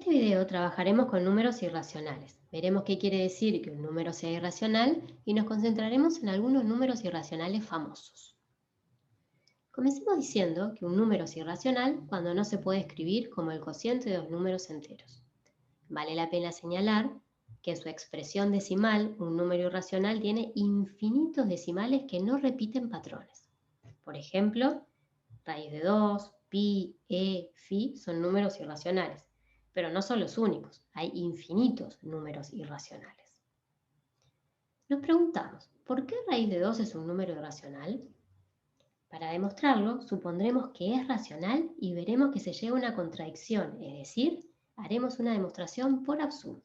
este video trabajaremos con números irracionales. Veremos qué quiere decir que un número sea irracional y nos concentraremos en algunos números irracionales famosos. Comencemos diciendo que un número es irracional cuando no se puede escribir como el cociente de dos números enteros. Vale la pena señalar que en su expresión decimal, un número irracional tiene infinitos decimales que no repiten patrones. Por ejemplo, raíz de 2, pi, phi son números irracionales, pero no son los únicos, hay infinitos números irracionales. Nos preguntamos, ¿por qué raíz de 2 es un número irracional? Para demostrarlo, supondremos que es racional y veremos que se llega a una contradicción, es decir, haremos una demostración por absurdo.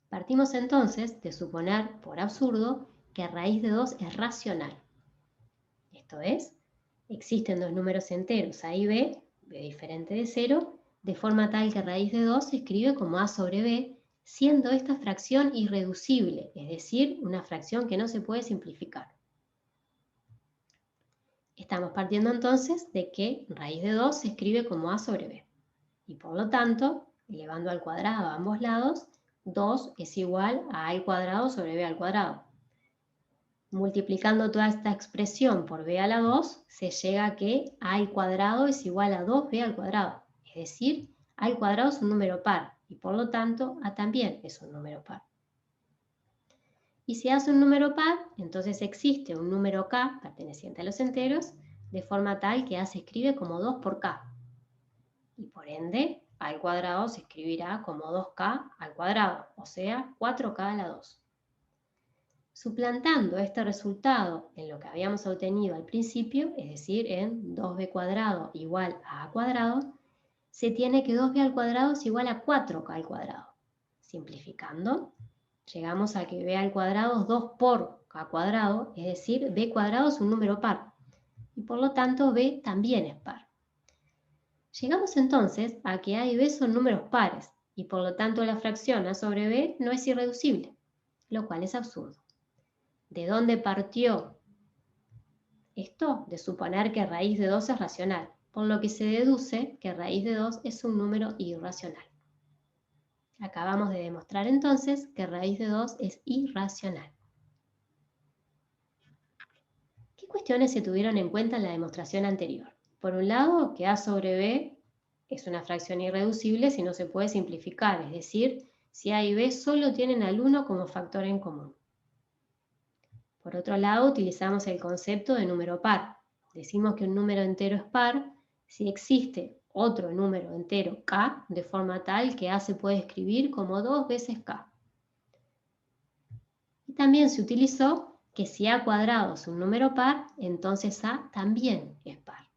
Partimos entonces de suponer, por absurdo, que raíz de 2 es racional. Esto es, existen dos números enteros a y b diferente de 0, de forma tal que raíz de 2 se escribe como a sobre b, siendo esta fracción irreducible, es decir, una fracción que no se puede simplificar. Estamos partiendo entonces de que raíz de 2 se escribe como a sobre b, y por lo tanto, elevando al cuadrado a ambos lados, 2 es igual a al cuadrado sobre b al cuadrado. Multiplicando toda esta expresión por b a la 2, se llega a que a al cuadrado es igual a 2b al cuadrado. Es decir, a al cuadrado es un número par y por lo tanto a también es un número par. Y si a es un número par, entonces existe un número k perteneciente a los enteros, de forma tal que a se escribe como 2 por k. Y por ende, a al cuadrado se escribirá como 2k al cuadrado, o sea, 4k a la 2. Suplantando este resultado en lo que habíamos obtenido al principio, es decir, en 2b cuadrado igual a a cuadrado, se tiene que 2b al cuadrado es igual a 4k al cuadrado. Simplificando, llegamos a que b al cuadrado es 2 por k cuadrado, es decir, b cuadrado es un número par, y por lo tanto b también es par. Llegamos entonces a que a y b son números pares, y por lo tanto la fracción a sobre b no es irreducible, lo cual es absurdo. ¿De dónde partió esto? De suponer que raíz de 2 es racional, por lo que se deduce que raíz de 2 es un número irracional. Acabamos de demostrar entonces que raíz de 2 es irracional. ¿Qué cuestiones se tuvieron en cuenta en la demostración anterior? Por un lado, que a sobre b es una fracción irreducible si no se puede simplificar, es decir, si a y b solo tienen al 1 como factor en común. Por otro lado, utilizamos el concepto de número par. Decimos que un número entero es par si existe otro número entero k, de forma tal que a se puede escribir como 2 veces k. Y también se utilizó que si a cuadrado es un número par, entonces a también es par.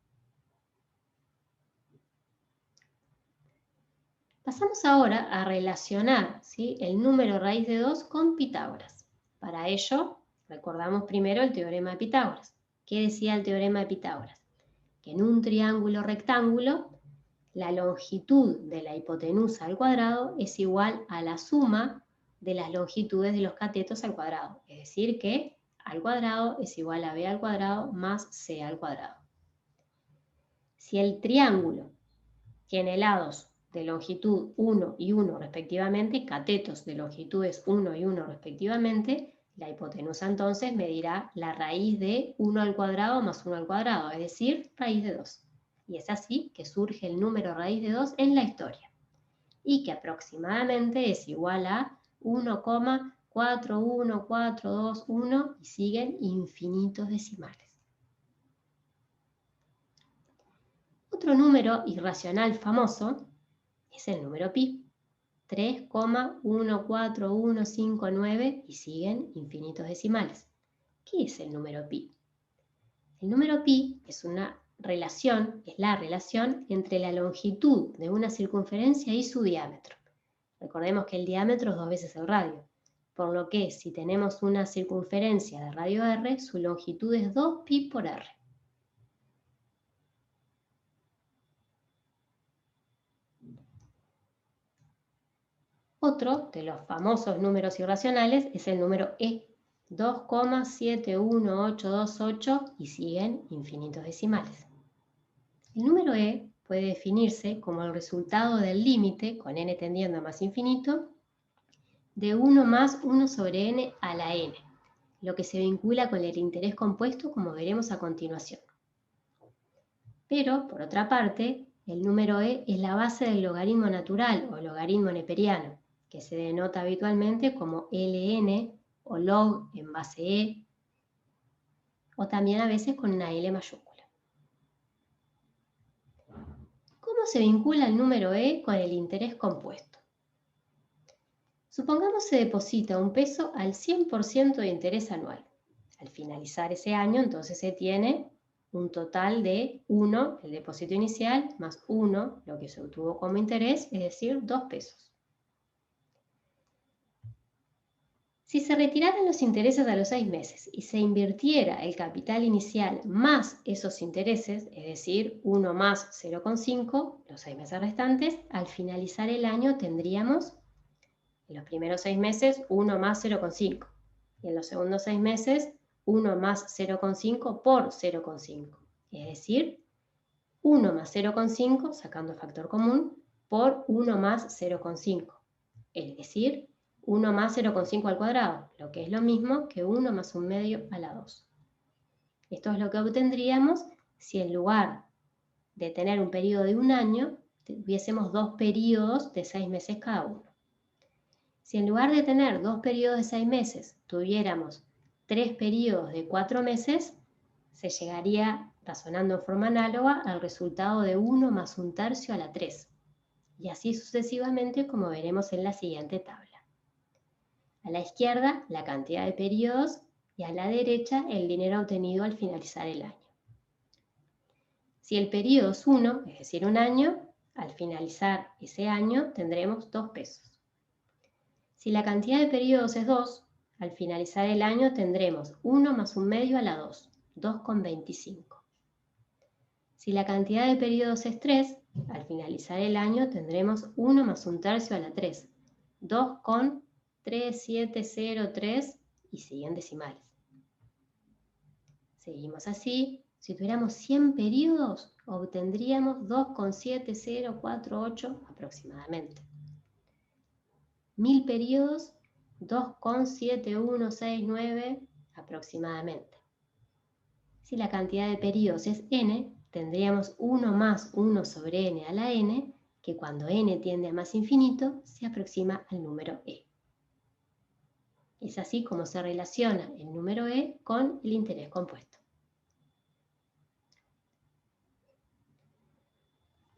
Pasamos ahora a relacionar, ¿sí?, el número raíz de 2 con Pitágoras. Para ello, recordamos primero el teorema de Pitágoras. ¿Qué decía el teorema de Pitágoras? Que en un triángulo rectángulo, la longitud de la hipotenusa al cuadrado es igual a la suma de las longitudes de los catetos al cuadrado. Es decir, que a al cuadrado es igual a b al cuadrado más c al cuadrado. Si el triángulo tiene lados de longitud 1 y 1 respectivamente, catetos de longitudes 1 y 1 respectivamente, la hipotenusa entonces medirá la raíz de 1 al cuadrado más 1 al cuadrado, es decir, raíz de 2. Y es así que surge el número raíz de 2 en la historia, y que aproximadamente es igual a 1,41421 y siguen infinitos decimales. Otro número irracional famoso es el número pi, 3,14159 y siguen infinitos decimales. ¿Qué es el número pi? El número pi es la relación entre la longitud de una circunferencia y su diámetro. Recordemos que el diámetro es 2 veces el radio, por lo que si tenemos una circunferencia de radio r, su longitud es 2pi por r. Otro de los famosos números irracionales es el número e, 2,71828 y siguen infinitos decimales. El número e puede definirse como el resultado del límite, con n tendiendo a más infinito, de 1 más 1 sobre n a la n, lo que se vincula con el interés compuesto, como veremos a continuación. Pero, por otra parte, el número e es la base del logaritmo natural o logaritmo neperiano, que se denota habitualmente como ln o log en base e, o también a veces con una L mayúscula. ¿Cómo se vincula el número e con el interés compuesto? Supongamos se deposita un peso al 100% de interés anual. Al finalizar ese año, entonces se tiene un total de 1, el depósito inicial, más 1, lo que se obtuvo como interés, es decir, 2 pesos. Si se retiraran los intereses a los 6 meses y se invirtiera el capital inicial más esos intereses, es decir, 1 más 0,5, los 6 meses restantes, al finalizar el año tendríamos en los primeros 6 meses 1 más 0,5 y en los segundos 6 meses 1 más 0,5 por 0,5, es decir, 1 más 0,5, sacando factor común, por 1 más 0,5, es decir, 1 más 0,5 al cuadrado, lo que es lo mismo que 1 más 1 medio a la 2. Esto es lo que obtendríamos si en lugar de tener un periodo de un año, tuviésemos 2 periodos de 6 meses cada uno. Si en lugar de tener 2 periodos de 6 meses, tuviéramos 3 periodos de 4 meses, se llegaría, razonando en forma análoga, al resultado de 1 más 1/3 a la 3. Y así sucesivamente, como veremos en la siguiente tabla. A la izquierda, la cantidad de periodos y a la derecha, el dinero obtenido al finalizar el año. Si el periodo es 1, es decir, un año, al finalizar ese año tendremos 2 pesos. Si la cantidad de periodos es 2, al finalizar el año tendremos 1 más 1 medio a la 2, 2,25. Si la cantidad de periodos es 3, al finalizar el año tendremos 1 más 1/3 a la 3, 2,3703 y siguen decimales. Seguimos así. Si tuviéramos 100 periodos, obtendríamos 2,7048 aproximadamente. 1000 periodos, 2,7169 aproximadamente. Si la cantidad de periodos es n, tendríamos 1 más 1 sobre n a la n, que cuando n tiende a más infinito, se aproxima al número e. Es así como se relaciona el número e con el interés compuesto.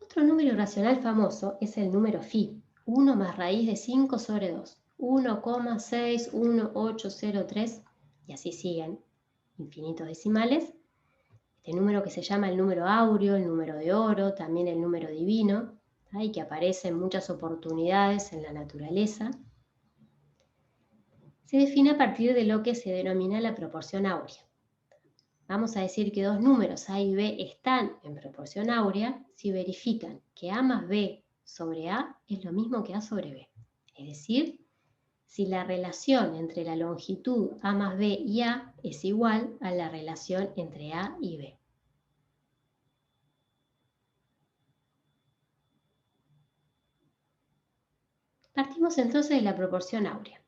Otro número irracional famoso es el número phi, 1 más raíz de 5 sobre 2, 1,61803, y así siguen, infinitos decimales. Este número que se llama el número áureo, el número de oro, también el número divino, y que aparece en muchas oportunidades en la naturaleza, se define a partir de lo que se denomina la proporción áurea. Vamos a decir que dos números A y B están en proporción áurea si verifican que A más B sobre A es lo mismo que A sobre B. Es decir, si la relación entre la longitud A más B y A es igual a la relación entre A y B. Partimos entonces de la proporción áurea.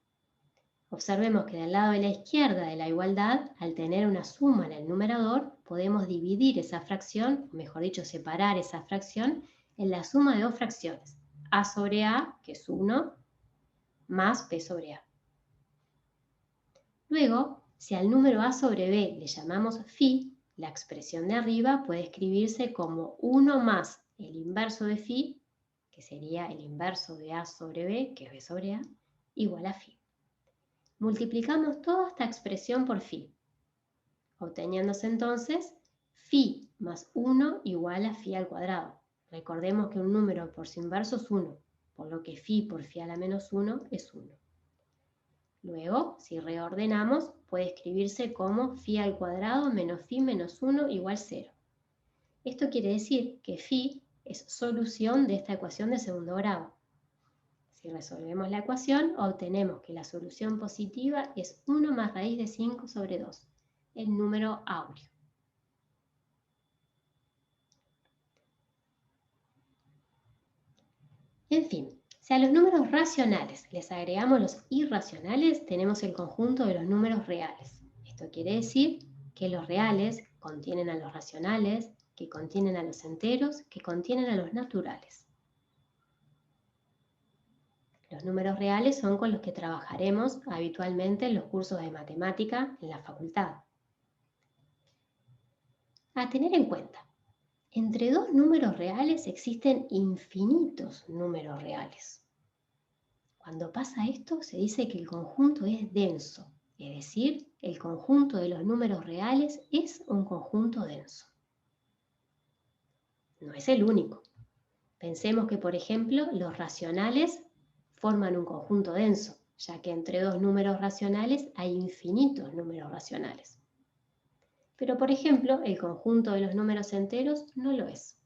Observemos que del lado de la izquierda de la igualdad, al tener una suma en el numerador, podemos dividir esa fracción, o mejor dicho, separar esa fracción en la suma de dos fracciones, A sobre A, que es 1, más B sobre A. Luego, si al número A sobre B le llamamos phi, la expresión de arriba puede escribirse como 1 más el inverso de phi, que sería el inverso de A sobre B, que es B sobre A, igual a phi. Multiplicamos toda esta expresión por phi, obteniéndose entonces phi más 1 igual a phi al cuadrado. Recordemos que un número por su inverso es 1, por lo que phi por phi a la menos 1 es 1. Luego, si reordenamos, puede escribirse como phi al cuadrado menos phi menos 1 igual 0. Esto quiere decir que phi es solución de esta ecuación de segundo grado. Si resolvemos la ecuación, obtenemos que la solución positiva es 1 más raíz de 5 sobre 2, el número áureo. En fin, si a los números racionales les agregamos los irracionales, tenemos el conjunto de los números reales. Esto quiere decir que los reales contienen a los racionales, que contienen a los enteros, que contienen a los naturales. Los números reales son con los que trabajaremos habitualmente en los cursos de matemática en la facultad. A tener en cuenta, entre dos números reales existen infinitos números reales. Cuando pasa esto, se dice que el conjunto es denso, es decir, el conjunto de los números reales es un conjunto denso. No es el único. Pensemos que, por ejemplo, los racionales forman un conjunto denso, ya que entre dos números racionales hay infinitos números racionales. Pero, por ejemplo, el conjunto de los números enteros no lo es.